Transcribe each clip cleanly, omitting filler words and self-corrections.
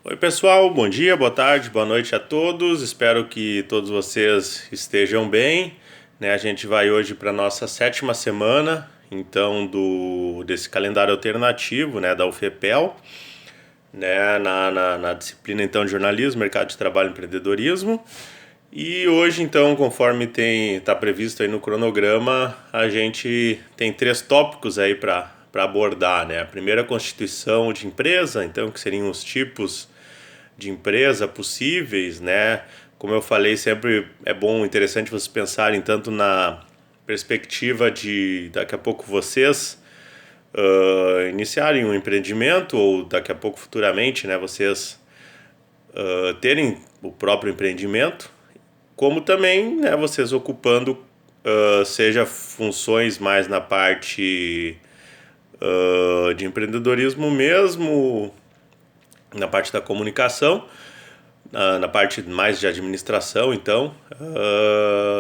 Oi pessoal, bom dia, boa tarde, boa noite a todos. Espero que todos vocês estejam bem. A gente vai hoje para a nossa 7ª semana, então, desse calendário alternativo, da UFPEL, na disciplina então de jornalismo, mercado de trabalho e empreendedorismo. E hoje, então, conforme está previsto aí no cronograma, a gente tem 3 tópicos aí para abordar, A primeira, a constituição de empresa, então, que seriam os tipos de empresa possíveis, Como eu falei, sempre é bom, interessante vocês pensarem tanto na perspectiva de daqui a pouco vocês iniciarem um empreendimento ou daqui a pouco futuramente, vocês terem o próprio empreendimento, como também vocês ocupando seja funções mais na parte de empreendedorismo mesmo, na parte da comunicação, na parte mais de administração, então,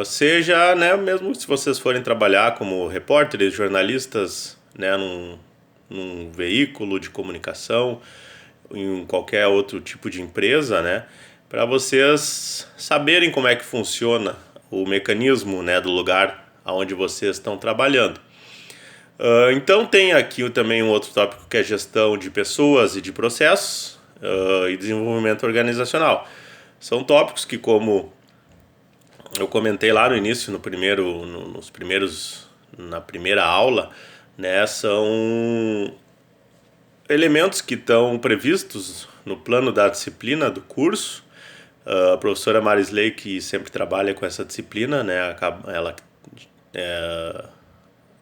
seja, mesmo se vocês forem trabalhar como repórteres, jornalistas, num veículo de comunicação, em qualquer outro tipo de empresa, para vocês saberem como é que funciona o mecanismo, do lugar onde vocês estão trabalhando. Então tem aqui também um outro tópico que é gestão de pessoas e de processos, e desenvolvimento organizacional. São tópicos que, como eu comentei lá no início, na primeira aula, são elementos que estão previstos no plano da disciplina do curso. A professora Marisley, que sempre trabalha com essa disciplina, ela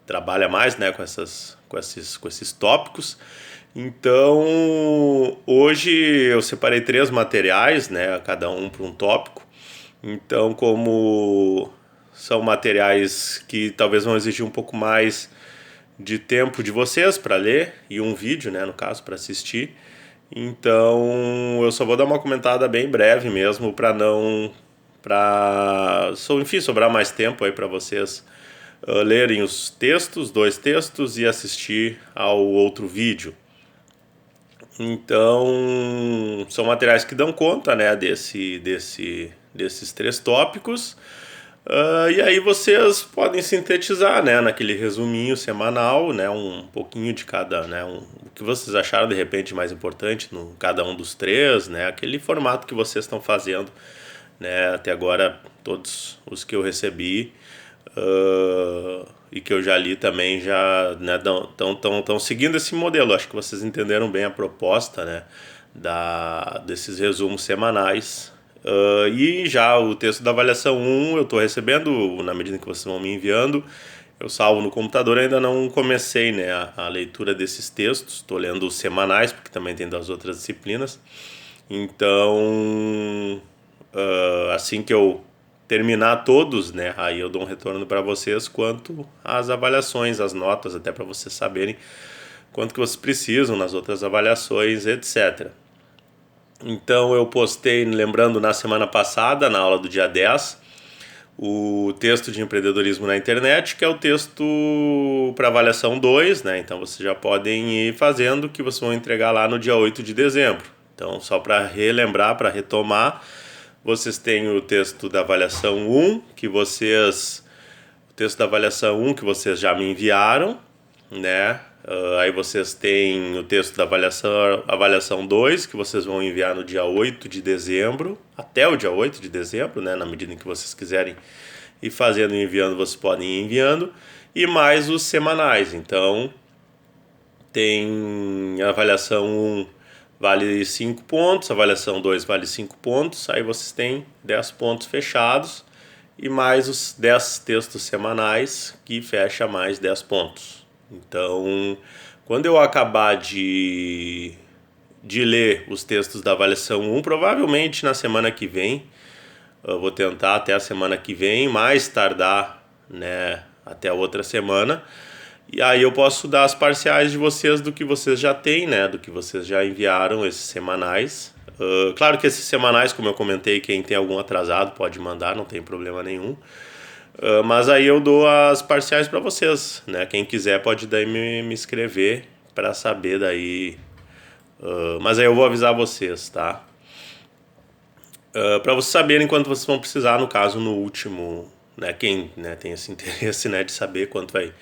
trabalha mais com esses tópicos. Então, hoje eu separei 3 materiais, cada um para um tópico. Então, como são materiais que talvez vão exigir um pouco mais de tempo de vocês para ler, e um vídeo, no caso, para assistir. Então, eu só vou dar uma comentada bem breve mesmo, enfim, sobrar mais tempo aí para vocês lerem os textos, 2 textos, e assistir ao outro vídeo. Então, são materiais que dão conta, desses 3 tópicos. E aí vocês podem sintetizar, naquele resuminho semanal, um pouquinho de cada, o que vocês acharam de repente mais importante no cada um dos 3, aquele formato que vocês estão fazendo, até agora todos os que eu recebi e que eu já li também já estão seguindo esse modelo. Acho que vocês entenderam bem a proposta, desses resumos semanais. E já o texto da avaliação 1 eu estou recebendo na medida que vocês vão me enviando. Eu salvo no computador, ainda não comecei a leitura desses textos. Estou lendo os semanais, porque também tem das outras disciplinas. Então, assim que eu terminar todos, aí eu dou um retorno para vocês quanto às avaliações, as notas, até para vocês saberem quanto que vocês precisam nas outras avaliações, etc. Então eu postei, lembrando, na semana passada, na aula do dia 10, o texto de empreendedorismo na internet, que é o texto para avaliação 2, Então vocês já podem ir fazendo, que vocês vão entregar lá no dia 8 de dezembro. Então, só para relembrar, para retomar, vocês têm o texto da avaliação 1, o texto da avaliação 1 que vocês já me enviaram, aí vocês têm o texto da avaliação 2, que vocês vão enviar no dia 8 de dezembro, até o dia 8 de dezembro, na medida em que vocês quiserem ir fazendo e enviando, vocês podem ir enviando, e mais os semanais. Então, tem a avaliação 1 vale 5 pontos, a avaliação 2 vale 5 pontos, aí vocês têm 10 pontos fechados, e mais os 10 textos semanais, que fecha mais 10 pontos. Então, quando eu acabar de ler os textos da avaliação 1, provavelmente na semana que vem, eu vou tentar até a semana que vem, mais tardar, até a outra semana, e aí eu posso dar as parciais de vocês do que vocês já têm, do que vocês já enviaram, esses semanais. Claro que esses semanais, como eu comentei, quem tem algum atrasado pode mandar, não tem problema nenhum. Mas aí eu dou as parciais para vocês, Quem quiser pode daí me escrever para saber daí Mas aí eu vou avisar vocês, tá? Para vocês saberem quanto vocês vão precisar, no caso, no último, né? Quem, né, tem esse interesse, né, de saber quanto vai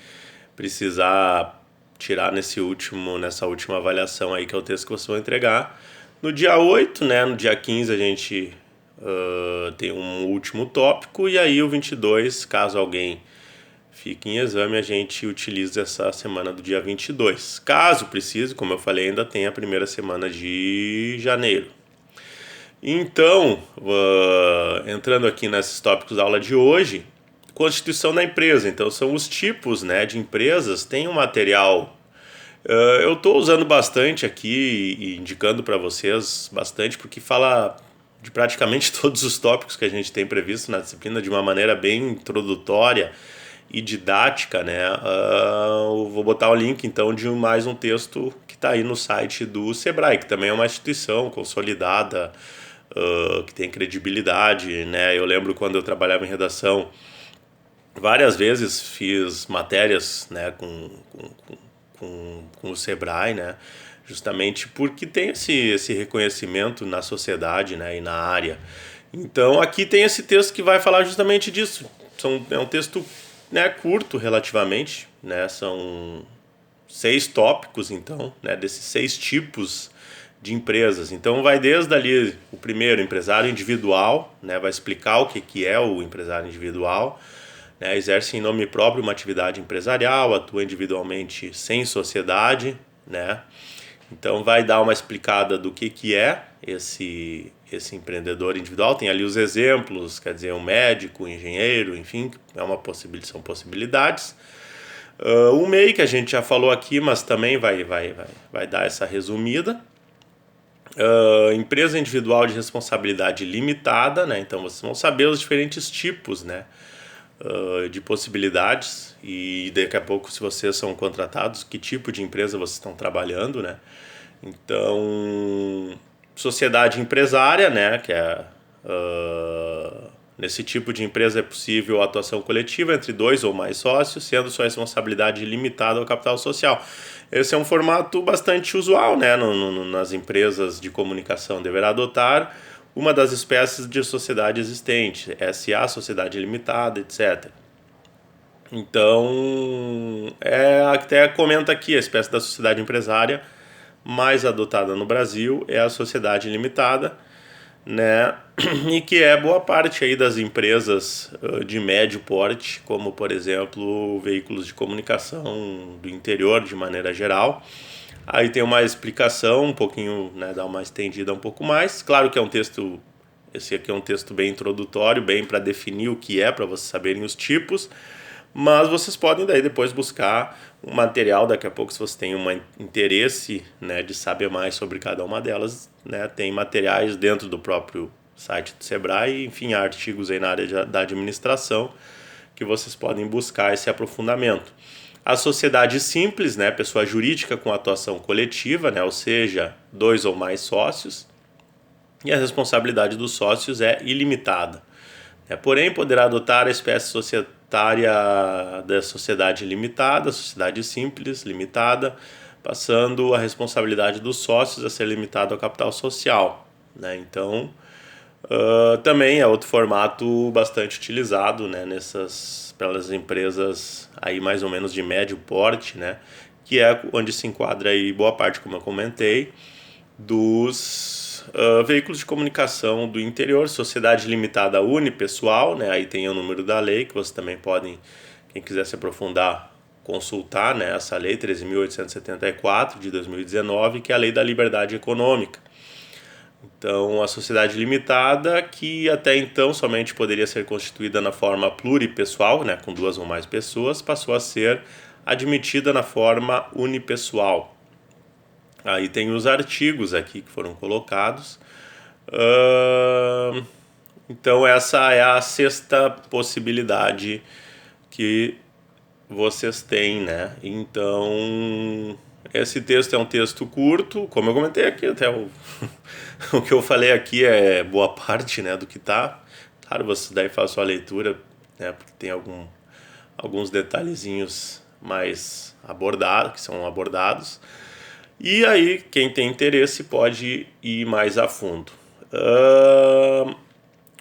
precisar tirar nessa última avaliação aí, que é o texto que vocês vão entregar. No dia 8, né, no dia 15 a gente tem um último tópico, e aí o 22, caso alguém fique em exame, a gente utiliza essa semana do dia 22. Caso precise, como eu falei, ainda tem a primeira semana de janeiro. Então, entrando aqui nesses tópicos da aula de hoje, constituição da empresa. Então, são os tipos, né, de empresas. Tem um material, eu estou usando bastante aqui e indicando para vocês bastante, porque fala de praticamente todos os tópicos que a gente tem previsto na disciplina de uma maneira bem introdutória e didática, né? Eu vou botar o link então de mais um texto que está aí no site do Sebrae, que também é uma instituição consolidada, que tem credibilidade, né? Eu lembro quando eu trabalhava em redação, várias vezes fiz matérias, né, com o Sebrae, né? Justamente porque tem esse reconhecimento na sociedade, né, e na área. Então aqui tem esse texto que vai falar justamente disso. É um texto, né, curto relativamente, né? São 6 tópicos, então, né, desses 6 tipos de empresas. Então vai desde ali o primeiro, empresário individual, né, vai explicar o que é o empresário individual, né, exerce em nome próprio uma atividade empresarial, atua individualmente sem sociedade, né. Então vai dar uma explicada do que é esse empreendedor individual. Tem ali os exemplos, quer dizer, um médico, um engenheiro, enfim, são possibilidades. O MEI, que a gente já falou aqui, mas também vai dar essa resumida. Empresa individual de responsabilidade limitada, né? Então vocês vão saber os diferentes tipos, né, de possibilidades, e daqui a pouco, se vocês são contratados, que tipo de empresa vocês estão trabalhando, né? Então, sociedade empresária, né, que é nesse tipo de empresa é possível a atuação coletiva entre 2 ou mais sócios, sendo sua responsabilidade limitada ao capital social. Esse é um formato bastante usual, né, nas empresas de comunicação. Deverá adotar uma das espécies de sociedade existente, SA, sociedade limitada, etc. Então, até comenta aqui, a espécie da sociedade empresária mais adotada no Brasil é a sociedade limitada, né? E que é boa parte aí das empresas de médio porte, como por exemplo veículos de comunicação do interior de maneira geral. Aí tem uma explicação um pouquinho, né, dá uma estendida um pouco mais. Claro que é um texto, esse aqui é um texto bem introdutório, bem para definir o que é, para vocês saberem os tipos. Mas vocês podem daí depois buscar um material, daqui a pouco, se você tem um interesse, né, de saber mais sobre cada uma delas, né, tem materiais dentro do próprio site do Sebrae, enfim, artigos aí na área da administração que vocês podem buscar esse aprofundamento. A sociedade simples, né, pessoa jurídica com atuação coletiva, né, ou seja, 2 ou mais sócios, e a responsabilidade dos sócios é ilimitada. Porém, poderá adotar a espécie societária da sociedade limitada, sociedade simples, limitada, passando a responsabilidade dos sócios a ser limitada ao capital social, né? Então, também é outro formato bastante utilizado, né, pelas empresas aí mais ou menos de médio porte, né, que é onde se enquadra aí boa parte, como eu comentei, dos veículos de comunicação do interior, sociedade limitada unipessoal, né? Aí tem o número da lei, que vocês também podem, quem quiser se aprofundar, consultar, né? Essa lei 13.874 de 2019, que é a lei da liberdade econômica. Então, a sociedade limitada, que até então somente poderia ser constituída na forma pluripessoal, né? Com 2 ou mais pessoas, passou a ser admitida na forma unipessoal. Aí tem os artigos aqui que foram colocados. Então essa é a 6ª possibilidade que vocês têm, né? Então esse texto é um texto curto, como eu comentei aqui, até o que eu falei aqui é boa parte, né, do que tá. Claro, você daí faz a sua leitura, né, porque tem alguns detalhezinhos mais abordados, que são abordados. E aí, quem tem interesse pode ir mais a fundo.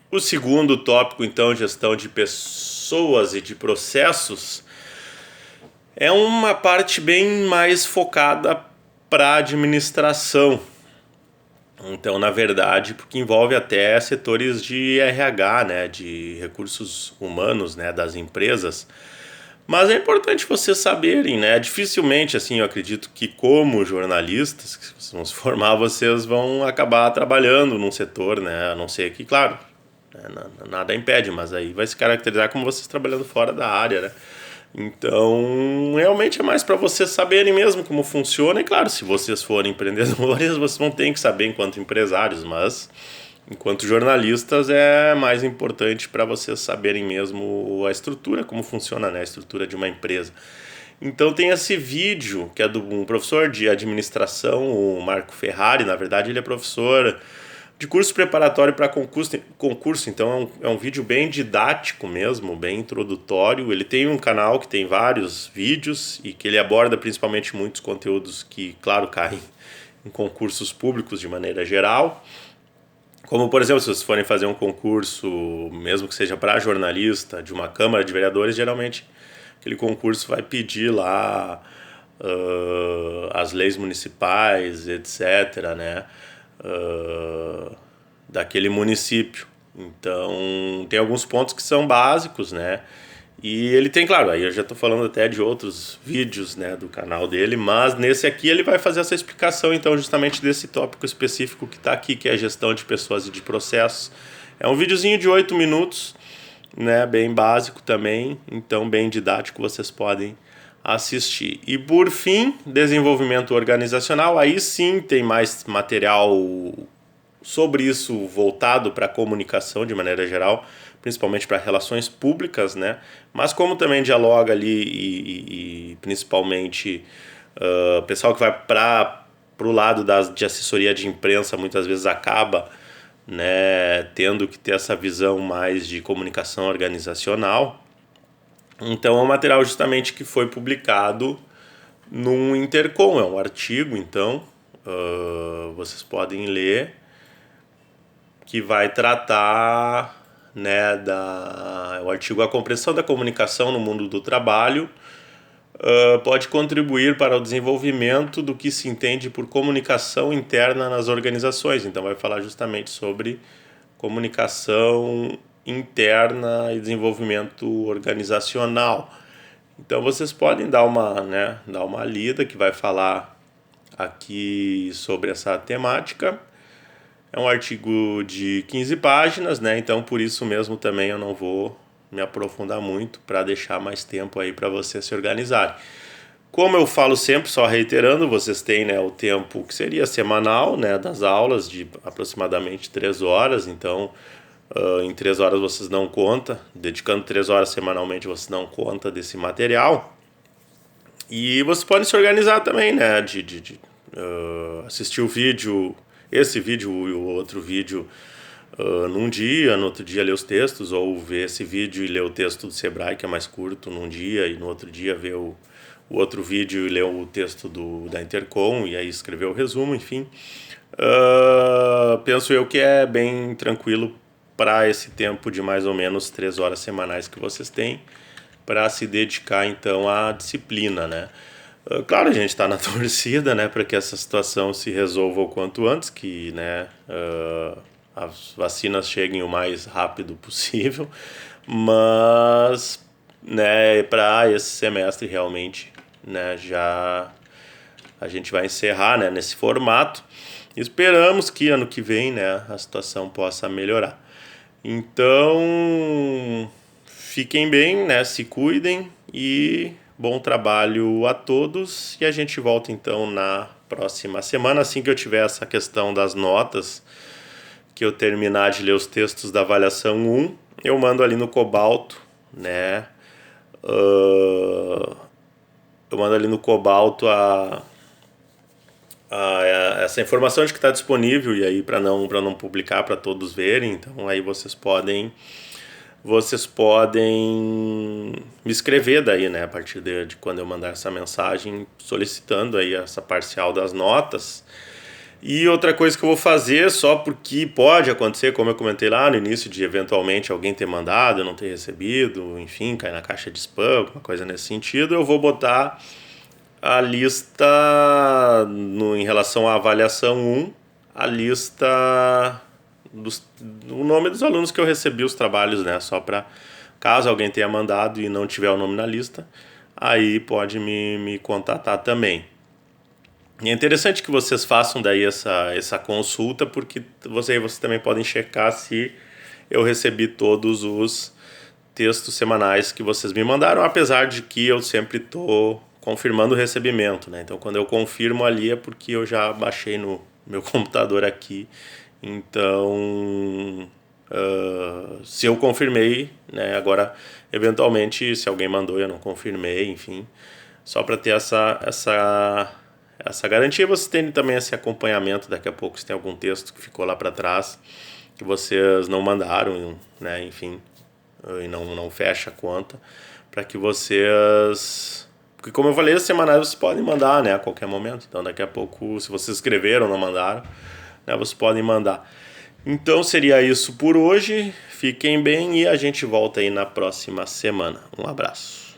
O segundo tópico, então, gestão de pessoas e de processos, é uma parte bem mais focada para administração. Então, na verdade, porque envolve até setores de RH, né, de recursos humanos, né, das empresas. Mas é importante vocês saberem, né? Dificilmente, assim, eu acredito que como jornalistas, que vocês vão se formar, vocês vão acabar trabalhando num setor, né? A não ser que, claro, né, nada impede, mas aí vai se caracterizar como vocês trabalhando fora da área, né? Então, realmente é mais para vocês saberem mesmo como funciona. E claro, se vocês forem empreendedores, vocês vão ter que saber enquanto empresários, mas enquanto jornalistas é mais importante para vocês saberem mesmo a estrutura, como funciona, né, a estrutura de uma empresa. Então tem esse vídeo que é de um professor de administração, o Marco Ferrari. Na verdade ele é professor de curso preparatório para concurso, então é um vídeo bem didático mesmo, bem introdutório. Ele tem um canal que tem vários vídeos e que ele aborda principalmente muitos conteúdos que, claro, caem em concursos públicos de maneira geral. Como, por exemplo, se vocês forem fazer um concurso, mesmo que seja para jornalista, de uma Câmara de Vereadores, geralmente aquele concurso vai pedir lá as leis municipais, etc., né? Daquele município. Então, tem alguns pontos que são básicos, né? E ele tem, claro, aí eu já estou falando até de outros vídeos, né, do canal dele, mas nesse aqui ele vai fazer essa explicação, então, justamente desse tópico específico que está aqui, que é a gestão de pessoas e de processos. É um videozinho de 8 minutos, né, bem básico também, então bem didático, vocês podem assistir. E por fim, desenvolvimento organizacional, aí sim tem mais material sobre isso voltado para a comunicação de maneira geral, principalmente para relações públicas, né? Mas como também dialoga ali e principalmente o pessoal que vai para o lado de assessoria de imprensa muitas vezes acaba, né, tendo que ter essa visão mais de comunicação organizacional. Então é um material justamente que foi publicado num Intercom, é um artigo, então vocês podem ler, que vai tratar, né, o artigo A Compreensão da Comunicação no Mundo do Trabalho pode contribuir para o desenvolvimento do que se entende por comunicação interna nas organizações. Então vai falar justamente sobre comunicação interna e desenvolvimento organizacional. Então vocês podem dar uma lida, que vai falar aqui sobre essa temática. É um artigo de 15 páginas, né? Então por isso mesmo também eu não vou me aprofundar muito, para deixar mais tempo aí para vocês se organizarem. Como eu falo sempre, só reiterando, vocês têm, né, o tempo que seria semanal, né, das aulas, de aproximadamente 3 horas. Então em 3 horas vocês não contam, dedicando 3 horas semanalmente vocês não contam desse material. E vocês podem se organizar também, né, de assistir o vídeo, esse vídeo e o outro vídeo num dia, no outro dia ler os textos, ou ver esse vídeo e ler o texto do Sebrae, que é mais curto, num dia, e no outro dia ver o outro vídeo e ler o texto da Intercom, e aí escrever o resumo, enfim. Penso eu que é bem tranquilo para esse tempo de mais ou menos 3 horas semanais que vocês têm para se dedicar então à disciplina, né? Claro, a gente está na torcida, né, para que essa situação se resolva o quanto antes, que, né, as vacinas cheguem o mais rápido possível, mas, né, para esse semestre realmente, né, já a gente vai encerrar, né, nesse formato. Esperamos que ano que vem, né, a situação possa melhorar. Então, fiquem bem, né, se cuidem e bom trabalho a todos. E a gente volta então na próxima semana, assim que eu tiver essa questão das notas, que eu terminar de ler os textos da avaliação 1, eu mando ali no Cobalto, né? Eu mando ali no Cobalto essa informação de que está disponível, e aí para não publicar para todos verem, então aí vocês podem vocês podem me escrever daí, né, a partir de quando eu mandar essa mensagem solicitando aí essa parcial das notas. E outra coisa que eu vou fazer, só porque pode acontecer, como eu comentei lá no início, de eventualmente alguém ter mandado, eu não ter recebido, enfim, cair na caixa de spam, alguma coisa nesse sentido, eu vou botar a lista em relação à avaliação 1, a lista o nome dos alunos que eu recebi os trabalhos, né? Só para caso alguém tenha mandado e não tiver o nome na lista, aí pode me contatar também. E é interessante que vocês façam daí essa consulta, porque vocês também podem checar se eu recebi todos os textos semanais que vocês me mandaram, apesar de que eu sempre estou confirmando o recebimento, né? Então, quando eu confirmo ali é porque eu já baixei no meu computador aqui. Então, se eu confirmei, né? Agora, eventualmente, se alguém mandou e eu não confirmei, enfim, só para ter essa garantia, vocês têm também esse acompanhamento. Daqui a pouco, se tem algum texto que ficou lá para trás que vocês não mandaram, né? Enfim, e não fecha a conta, para que vocês... Porque como eu falei, as semanais vocês podem mandar, né, a qualquer momento. Então daqui a pouco, se vocês escreveram ou não mandaram, né, vocês podem mandar. Então seria isso por hoje. Fiquem bem e a gente volta aí na próxima semana. Um abraço.